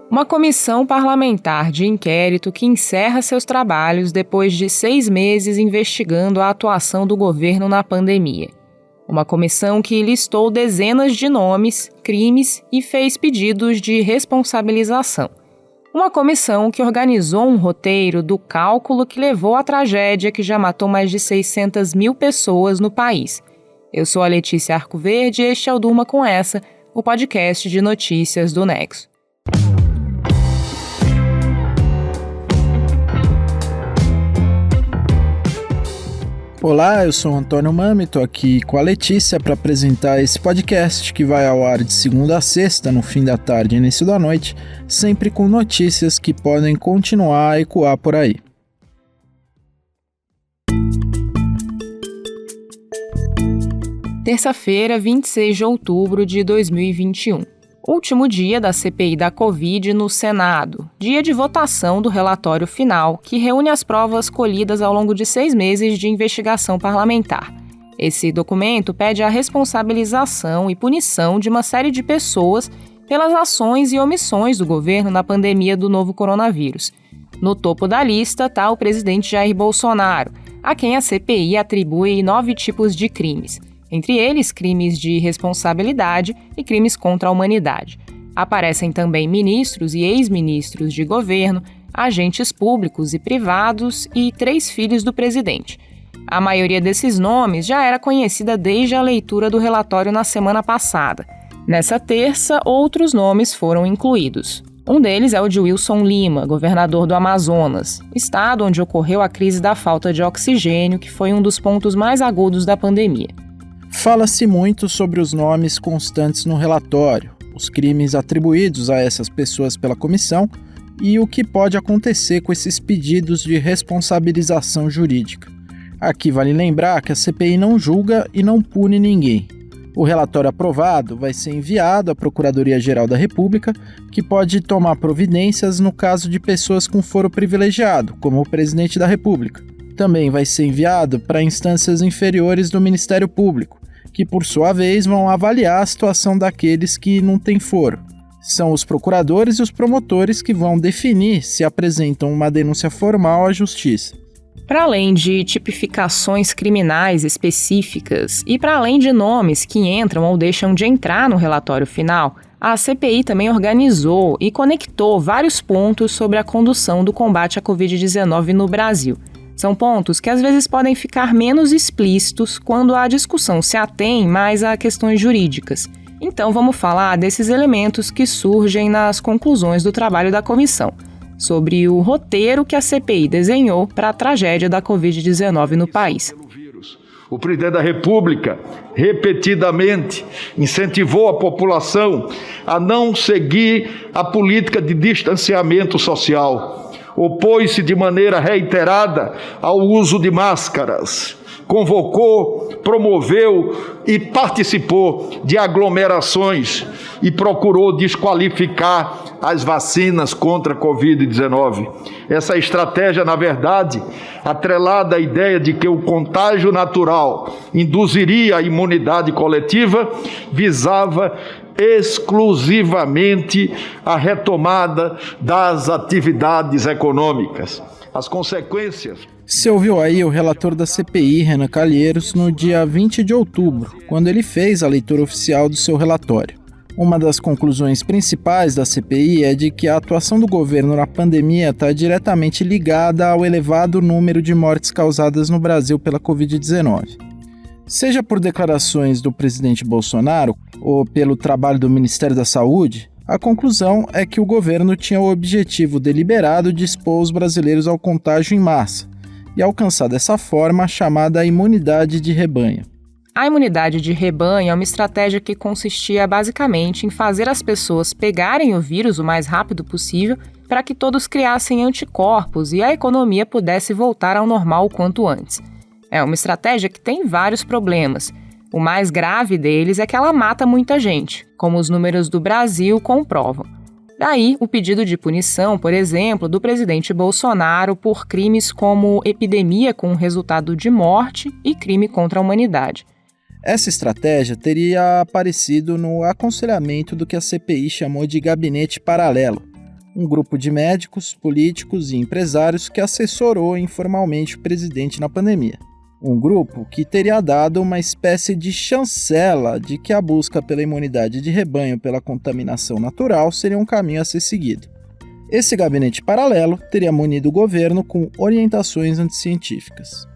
Uma comissão parlamentar de inquérito que encerra seus trabalhos depois de 6 meses investigando a atuação do governo na pandemia. Uma comissão que listou dezenas de nomes, crimes e fez pedidos de responsabilização. Uma comissão que organizou um roteiro do cálculo que levou à tragédia que já matou mais de 600 mil pessoas no país. Eu sou a Letícia Arcoverde e este é o Durma Com Essa, o podcast de notícias do Nexo. Olá, eu sou o Antônio Mami, estou aqui com a Letícia para apresentar esse podcast que vai ao ar de segunda a sexta, no fim da tarde e início da noite, sempre com notícias que podem continuar a ecoar por aí. Terça-feira, 26 de outubro de 2021. Último dia da CPI da Covid no Senado. Dia de votação do relatório final, que reúne as provas colhidas ao longo de 6 meses de investigação parlamentar. Esse documento pede a responsabilização e punição de uma série de pessoas pelas ações e omissões do governo na pandemia do novo coronavírus. No topo da lista está o presidente Jair Bolsonaro, a quem a CPI atribui 9 tipos de crimes. Entre eles, crimes de responsabilidade e crimes contra a humanidade. Aparecem também ministros e ex-ministros de governo, agentes públicos e privados e 3 filhos do presidente. A maioria desses nomes já era conhecida desde a leitura do relatório na semana passada. Nessa terça, outros nomes foram incluídos. Um deles é o de Wilson Lima, governador do Amazonas, estado onde ocorreu a crise da falta de oxigênio, que foi um dos pontos mais agudos da pandemia. Fala-se muito sobre os nomes constantes no relatório, os crimes atribuídos a essas pessoas pela comissão e o que pode acontecer com esses pedidos de responsabilização jurídica. Aqui vale lembrar que a CPI não julga e não pune ninguém. O relatório aprovado vai ser enviado à Procuradoria-Geral da República, que pode tomar providências no caso de pessoas com foro privilegiado, como o presidente da República. Também vai ser enviado para instâncias inferiores do Ministério Público, que por sua vez vão avaliar a situação daqueles que não têm foro. São os procuradores e os promotores que vão definir se apresentam uma denúncia formal à Justiça. Para além de tipificações criminais específicas e para além de nomes que entram ou deixam de entrar no relatório final, a CPI também organizou e conectou vários pontos sobre a condução do combate à Covid-19 no Brasil. São pontos que às vezes podem ficar menos explícitos quando a discussão se atém mais a questões jurídicas. Então vamos falar desses elementos que surgem nas conclusões do trabalho da comissão, sobre o roteiro que a CPI desenhou para a tragédia da Covid-19 no país. O presidente da República, repetidamente, incentivou a população a não seguir a política de distanciamento social. Opôs-se de maneira reiterada ao uso de máscaras, convocou, promoveu e participou de aglomerações e procurou desqualificar as vacinas contra a Covid-19. Essa estratégia, na verdade, atrelada à ideia de que o contágio natural induziria a imunidade coletiva, visava exclusivamente a retomada das atividades econômicas. As consequências... Você ouviu aí o relator da CPI, Renan Calheiros, no dia 20 de outubro, quando ele fez a leitura oficial do seu relatório. Uma das conclusões principais da CPI é de que a atuação do governo na pandemia está diretamente ligada ao elevado número de mortes causadas no Brasil pela Covid-19. Seja por declarações do presidente Bolsonaro ou pelo trabalho do Ministério da Saúde, a conclusão é que o governo tinha o objetivo deliberado de expor os brasileiros ao contágio em massa e alcançar dessa forma a chamada imunidade de rebanho. A imunidade de rebanho é uma estratégia que consistia basicamente em fazer as pessoas pegarem o vírus o mais rápido possível para que todos criassem anticorpos e a economia pudesse voltar ao normal o quanto antes. É uma estratégia que tem vários problemas. O mais grave deles é que ela mata muita gente, como os números do Brasil comprovam. Daí, o pedido de punição, por exemplo, do presidente Bolsonaro por crimes como epidemia com resultado de morte e crime contra a humanidade. Essa estratégia teria aparecido no aconselhamento do que a CPI chamou de gabinete paralelo, um grupo de médicos, políticos e empresários que assessorou informalmente o presidente na pandemia. Um grupo que teria dado uma espécie de chancela de que a busca pela imunidade de rebanho pela contaminação natural seria um caminho a ser seguido. Esse gabinete paralelo teria munido o governo com orientações anticientíficas.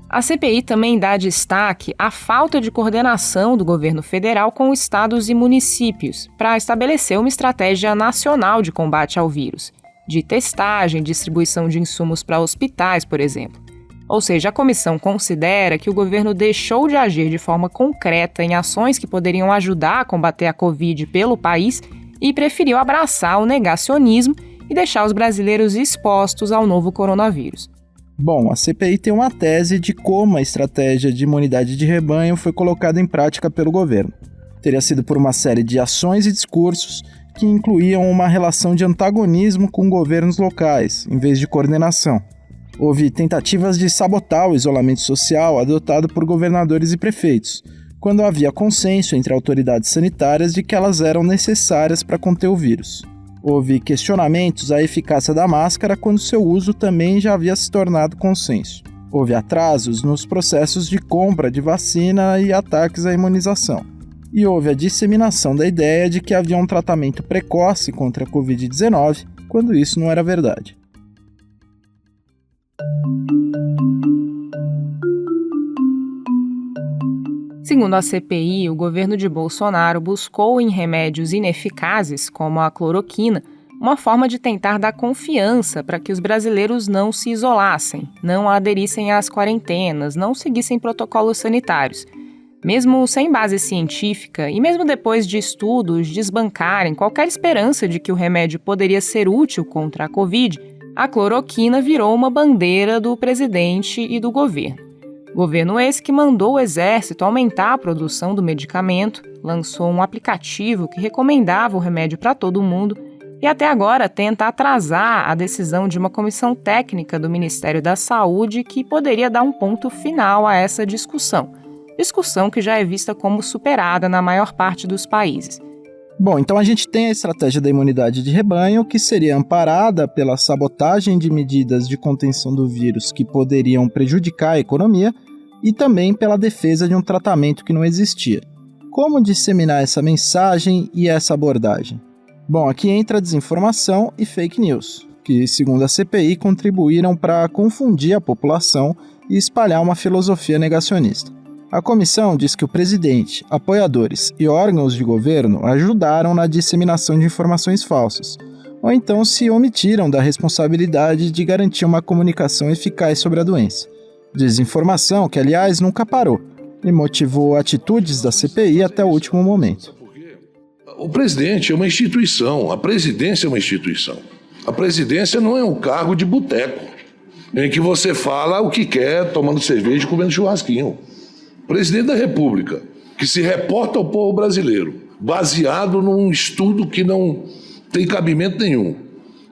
A CPI também dá destaque à falta de coordenação do governo federal com estados e municípios para estabelecer uma estratégia nacional de combate ao vírus, de testagem, distribuição de insumos para hospitais, por exemplo. Ou seja, a comissão considera que o governo deixou de agir de forma concreta em ações que poderiam ajudar a combater a Covid pelo país e preferiu abraçar o negacionismo e deixar os brasileiros expostos ao novo coronavírus. Bom, a CPI tem uma tese de como a estratégia de imunidade de rebanho foi colocada em prática pelo governo. Teria sido por uma série de ações e discursos que incluíam uma relação de antagonismo com governos locais, em vez de coordenação. Houve tentativas de sabotar o isolamento social adotado por governadores e prefeitos, quando havia consenso entre autoridades sanitárias de que elas eram necessárias para conter o vírus. Houve questionamentos à eficácia da máscara quando seu uso também já havia se tornado consenso. Houve atrasos nos processos de compra de vacina e ataques à imunização. E houve a disseminação da ideia de que havia um tratamento precoce contra a Covid-19, quando isso não era verdade. Segundo a CPI, o governo de Bolsonaro buscou em remédios ineficazes, como a cloroquina, uma forma de tentar dar confiança para que os brasileiros não se isolassem, não aderissem às quarentenas, não seguissem protocolos sanitários. Mesmo sem base científica e mesmo depois de estudos desbancarem qualquer esperança de que o remédio poderia ser útil contra a Covid, a cloroquina virou uma bandeira do presidente e do governo. Governo esse que mandou o Exército aumentar a produção do medicamento, lançou um aplicativo que recomendava o remédio para todo mundo e até agora tenta atrasar a decisão de uma comissão técnica do Ministério da Saúde que poderia dar um ponto final a essa discussão que já é vista como superada na maior parte dos países. Bom, então a gente tem a estratégia da imunidade de rebanho, que seria amparada pela sabotagem de medidas de contenção do vírus que poderiam prejudicar a economia e também pela defesa de um tratamento que não existia. Como disseminar essa mensagem e essa abordagem? Bom, aqui entra a desinformação e fake news, que, segundo a CPI, contribuíram para confundir a população e espalhar uma filosofia negacionista. A comissão diz que o presidente, apoiadores e órgãos de governo ajudaram na disseminação de informações falsas, ou então se omitiram da responsabilidade de garantir uma comunicação eficaz sobre a doença. Desinformação que, aliás, nunca parou e motivou atitudes da CPI até o último momento. O presidente é uma instituição, a presidência é uma instituição. A presidência não é um cargo de boteco, em que você fala o que quer, tomando cerveja e comendo churrasquinho. Presidente da República, que se reporta ao povo brasileiro, baseado num estudo que não tem cabimento nenhum,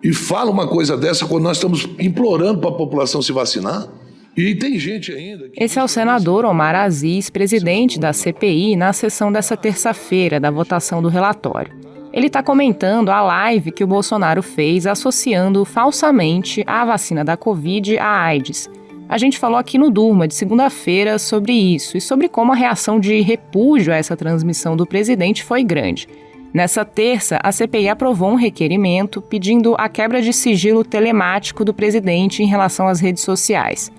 e fala uma coisa dessa quando nós estamos implorando para a população se vacinar, e tem gente ainda... Esse é o senador Omar Aziz, presidente da CPI, na sessão dessa terça-feira da votação do relatório. Ele está comentando a live que o Bolsonaro fez associando falsamente a vacina da Covid à AIDS. A gente falou aqui no Durma de segunda-feira sobre isso e sobre como a reação de repúdio a essa transmissão do presidente foi grande. Nessa terça, a CPI aprovou um requerimento pedindo a quebra de sigilo telemático do presidente em relação às redes sociais.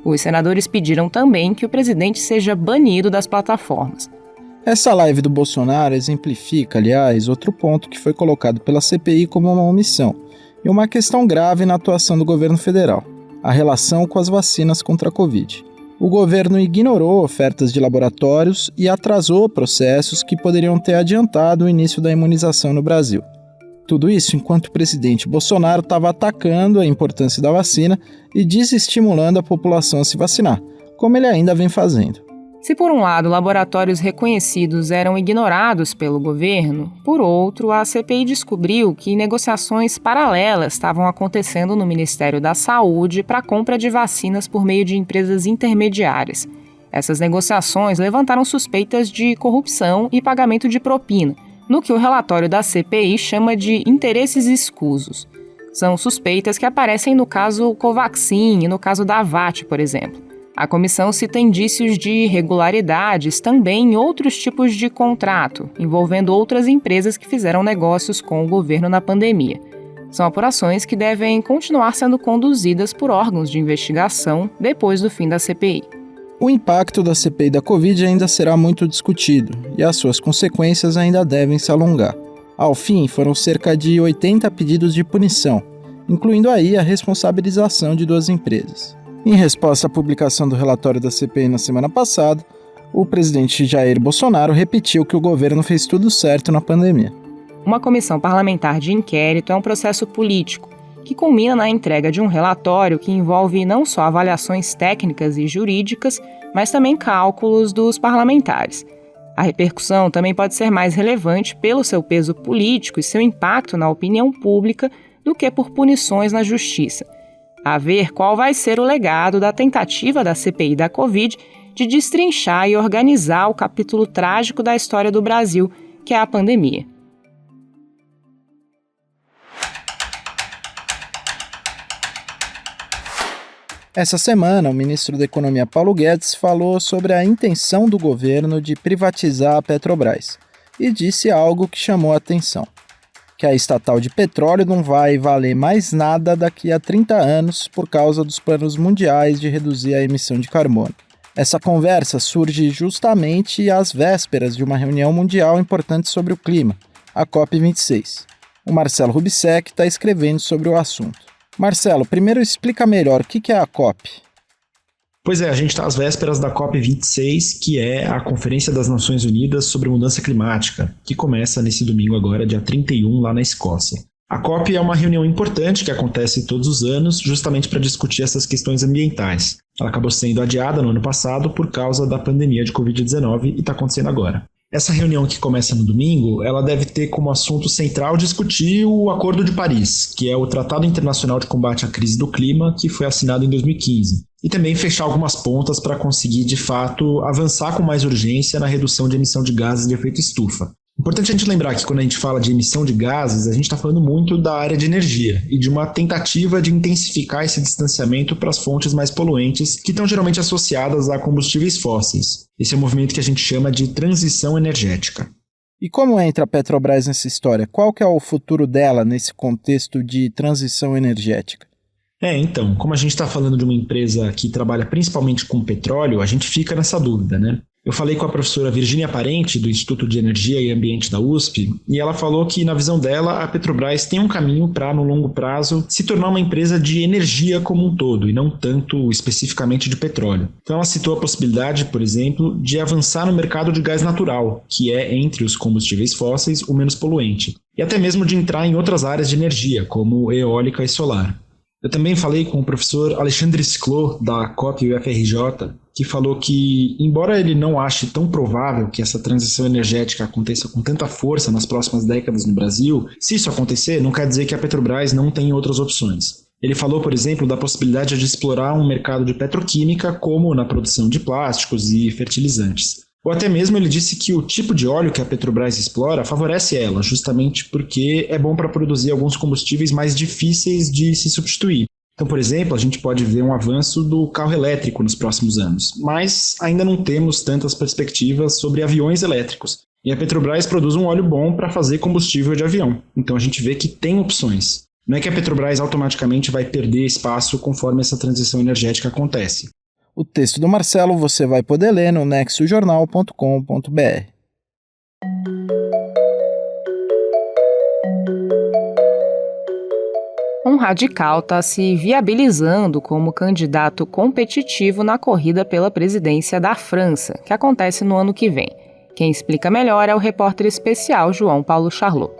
Os senadores pediram também que o presidente seja banido das plataformas. Essa live do Bolsonaro exemplifica, aliás, outro ponto que foi colocado pela CPI como uma omissão e uma questão grave na atuação do governo federal: a relação com as vacinas contra a Covid. O governo ignorou ofertas de laboratórios e atrasou processos que poderiam ter adiantado o início da imunização no Brasil. Tudo isso enquanto o presidente Bolsonaro estava atacando a importância da vacina e desestimulando a população a se vacinar, como ele ainda vem fazendo. Se por um lado laboratórios reconhecidos eram ignorados pelo governo, por outro, a CPI descobriu que negociações paralelas estavam acontecendo no Ministério da Saúde para a compra de vacinas por meio de empresas intermediárias. Essas negociações levantaram suspeitas de corrupção e pagamento de propina, no que o relatório da CPI chama de interesses escusos. São suspeitas que aparecem no caso Covaxin e no caso da Avat, por exemplo. A comissão cita indícios de irregularidades também em outros tipos de contrato, envolvendo outras empresas que fizeram negócios com o governo na pandemia. São apurações que devem continuar sendo conduzidas por órgãos de investigação depois do fim da CPI. O impacto da CPI da Covid ainda será muito discutido e as suas consequências ainda devem se alongar. Ao fim, foram cerca de 80 pedidos de punição, incluindo aí a responsabilização de 2 empresas. Em resposta à publicação do relatório da CPI na semana passada, o presidente Jair Bolsonaro repetiu que o governo fez tudo certo na pandemia. Uma comissão parlamentar de inquérito é um processo político que culmina na entrega de um relatório que envolve não só avaliações técnicas e jurídicas, mas também cálculos dos parlamentares. A repercussão também pode ser mais relevante pelo seu peso político e seu impacto na opinião pública do que por punições na justiça. A ver qual vai ser o legado da tentativa da CPI da Covid de destrinchar e organizar o capítulo trágico da história do Brasil, que é a pandemia. Essa semana, o ministro da Economia Paulo Guedes falou sobre a intenção do governo de privatizar a Petrobras e disse algo que chamou a atenção: que a estatal de petróleo não vai valer mais nada daqui a 30 anos por causa dos planos mundiais de reduzir a emissão de carbono. Essa conversa surge justamente às vésperas de uma reunião mundial importante sobre o clima, a COP26. O Marcelo Rubissec está escrevendo sobre o assunto. Marcelo, primeiro explica melhor o que é a COP. Pois é, a gente está às vésperas da COP26, que é a Conferência das Nações Unidas sobre Mudança Climática, que começa nesse domingo agora, dia 31, lá na Escócia. A COP é uma reunião importante que acontece todos os anos, justamente para discutir essas questões ambientais. Ela acabou sendo adiada no ano passado por causa da pandemia de Covid-19 e está acontecendo agora. Essa reunião que começa no domingo, ela deve ter como assunto central discutir o Acordo de Paris, que é o Tratado Internacional de Combate à Crise do Clima, que foi assinado em 2015. E também fechar algumas pontas para conseguir, de fato, avançar com mais urgência na redução de emissão de gases de efeito estufa. Importante a gente lembrar que quando a gente fala de emissão de gases, a gente está falando muito da área de energia e de uma tentativa de intensificar esse distanciamento para as fontes mais poluentes que estão geralmente associadas a combustíveis fósseis. Esse é um movimento que a gente chama de transição energética. E como entra a Petrobras nessa história? Qual que é o futuro dela nesse contexto de transição energética? Então, como a gente está falando de uma empresa que trabalha principalmente com petróleo, a gente fica nessa dúvida, né? Eu falei com a professora Virgínia Parente, do Instituto de Energia e Ambiente da USP, e ela falou que, na visão dela, a Petrobras tem um caminho para, no longo prazo, se tornar uma empresa de energia como um todo, e não tanto especificamente de petróleo. Então ela citou a possibilidade, por exemplo, de avançar no mercado de gás natural, que é, entre os combustíveis fósseis, o menos poluente, e até mesmo de entrar em outras áreas de energia, como eólica e solar. Eu também falei com o professor Alexandre Sclot, da COP UFRJ, que falou que, embora ele não ache tão provável que essa transição energética aconteça com tanta força nas próximas décadas no Brasil, se isso acontecer, não quer dizer que a Petrobras não tem outras opções. Ele falou, por exemplo, da possibilidade de explorar um mercado de petroquímica, como na produção de plásticos e fertilizantes. Ou até mesmo ele disse que o tipo de óleo que a Petrobras explora favorece ela, justamente porque é bom para produzir alguns combustíveis mais difíceis de se substituir. Então, por exemplo, a gente pode ver um avanço do carro elétrico nos próximos anos, mas ainda não temos tantas perspectivas sobre aviões elétricos. E a Petrobras produz um óleo bom para fazer combustível de avião, então a gente vê que tem opções. Não é que a Petrobras automaticamente vai perder espaço conforme essa transição energética acontece. O texto do Marcelo você vai poder ler no nexojornal.com.br. Um radical está se viabilizando como candidato competitivo na corrida pela presidência da França, que acontece no ano que vem. Quem explica melhor é o repórter especial João Paulo Charlot.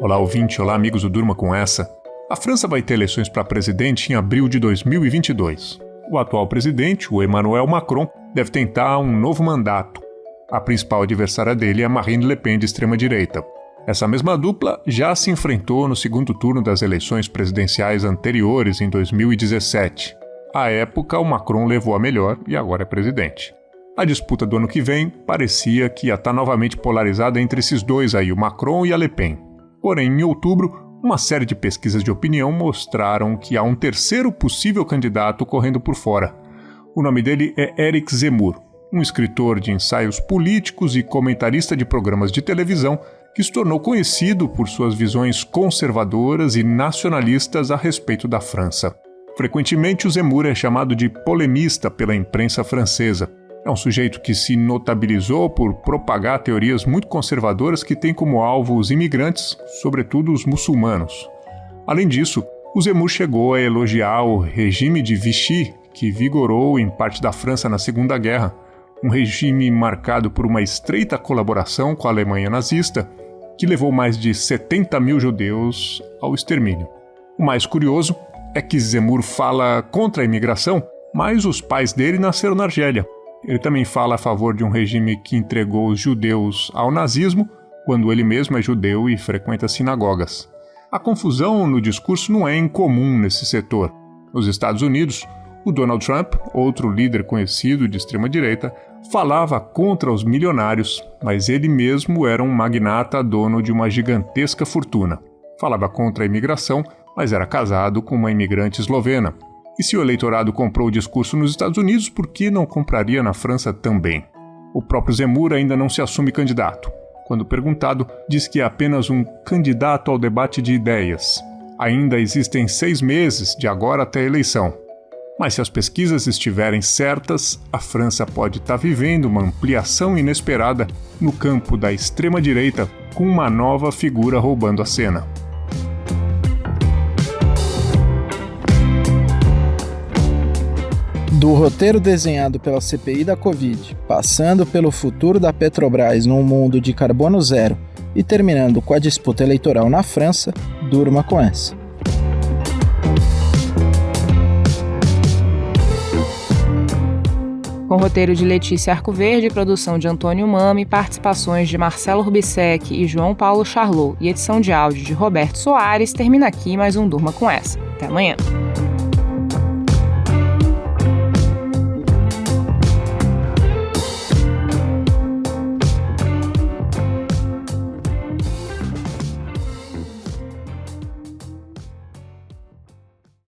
Olá, ouvinte. Olá, amigos do Durma Com Essa. A França vai ter eleições para presidente em abril de 2022. O atual presidente, o Emmanuel Macron, deve tentar um novo mandato. A principal adversária dele é a Marine Le Pen, de extrema-direita. Essa mesma dupla já se enfrentou no segundo turno das eleições presidenciais anteriores, em 2017. À época, o Macron levou a melhor e agora é presidente. A disputa do ano que vem parecia que ia estar novamente polarizada entre esses dois aí, o Macron e a Le Pen. Porém, em outubro, uma série de pesquisas de opinião mostraram que há um terceiro possível candidato correndo por fora. O nome dele é Eric Zemmour, um escritor de ensaios políticos e comentarista de programas de televisão que se tornou conhecido por suas visões conservadoras e nacionalistas a respeito da França. Frequentemente, o Zemmour é chamado de polemista pela imprensa francesa. É um sujeito que se notabilizou por propagar teorias muito conservadoras que têm como alvo os imigrantes, sobretudo os muçulmanos. Além disso, o Zemmour chegou a elogiar o regime de Vichy, que vigorou em parte da França na Segunda Guerra, um regime marcado por uma estreita colaboração com a Alemanha nazista, que levou mais de 70 mil judeus ao extermínio. O mais curioso é que Zemmour fala contra a imigração, mas os pais dele nasceram na Argélia. Ele também fala a favor de um regime que entregou os judeus ao nazismo, quando ele mesmo é judeu e frequenta sinagogas. A confusão no discurso não é incomum nesse setor. Nos Estados Unidos, o Donald Trump, outro líder conhecido de extrema-direita, falava contra os milionários, mas ele mesmo era um magnata dono de uma gigantesca fortuna. Falava contra a imigração, mas era casado com uma imigrante eslovena. E se o eleitorado comprou o discurso nos Estados Unidos, por que não compraria na França também? O próprio Zemmour ainda não se assume candidato. Quando perguntado, diz que é apenas um candidato ao debate de ideias. Ainda existem 6 meses de agora até a eleição. Mas se as pesquisas estiverem certas, a França pode estar vivendo uma ampliação inesperada no campo da extrema-direita, com uma nova figura roubando a cena. Do roteiro desenhado pela CPI da Covid, passando pelo futuro da Petrobras num mundo de carbono zero e terminando com a disputa eleitoral na França, durma com essa. Com roteiro de Letícia Arcoverde, produção de Antônio Mami, participações de Marcelo Rubissec e João Paulo Charlot e edição de áudio de Roberto Soares, termina aqui mais um Durma com Essa. Até amanhã.